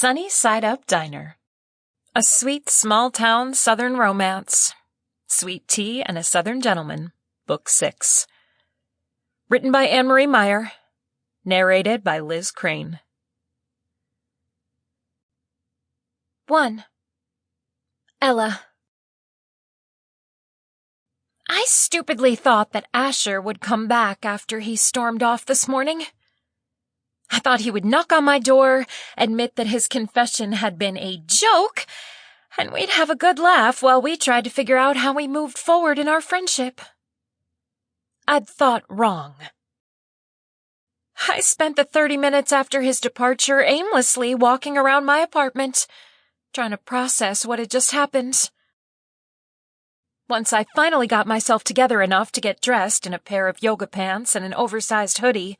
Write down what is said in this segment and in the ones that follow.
Sunny Side Up Diner. A sweet small-town southern romance. Sweet Tea and a Southern Gentleman. Book 6. Written by Anne-Marie Meyer. Narrated by Liz Krane. 1. Ella. I stupidly thought that Asher would come back after he stormed off this morning. I thought he would knock on my door, admit that his confession had been a joke, and we'd have a good laugh while we tried to figure out how we moved forward in our friendship. I'd thought wrong. I spent the 30 minutes after his departure aimlessly walking around my apartment, trying to process what had just happened. Once I finally got myself together enough to get dressed in a pair of yoga pants and an oversized hoodie,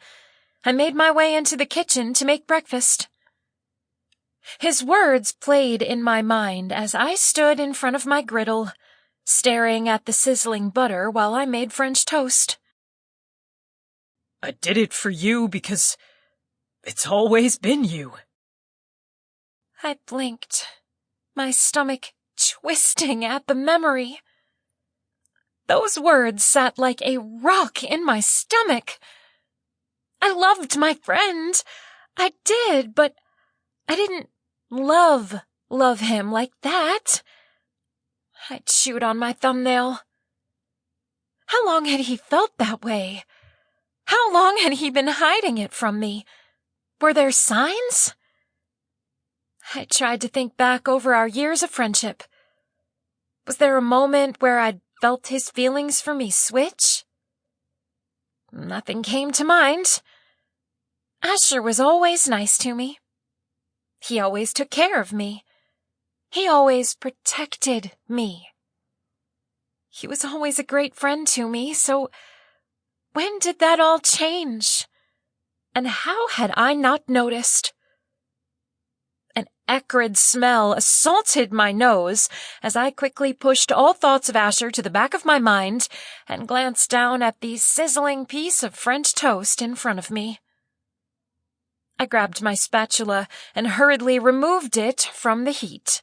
I made my way into the kitchen to make breakfast. His words played in my mind as I stood in front of my griddle, staring at the sizzling butter while I made French toast. I did it for you because it's always been you. I blinked, my stomach twisting at the memory. Those words sat like a rock in my stomach. I loved my friend. I did, but I didn't love him like that. I chewed on my thumbnail. How long had he felt that way? How long had he been hiding it from me? Were there signs? I tried to think back over our years of friendship. Was there a moment where I'd felt his feelings for me switch? Nothing came to mind. Asher was always nice to me. He always took care of me. He always protected me. He was always a great friend to me, so when did that all change? And how had I not noticed? An acrid smell assaulted my nose as I quickly pushed all thoughts of Asher to the back of my mind and glanced down at the sizzling piece of French toast in front of me. I grabbed my spatula and hurriedly removed it from the heat.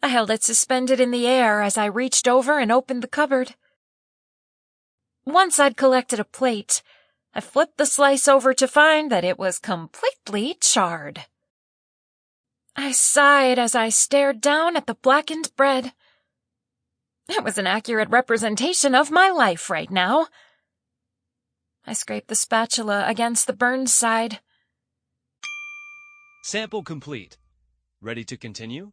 I held it suspended in the air as I reached over and opened the cupboard. Once I'd collected a plate, I flipped the slice over to find that it was completely charred. I sighed as I stared down at the blackened bread. It was an accurate representation of my life right now. I scraped the spatula against the burned side. Sample complete. Ready to continue?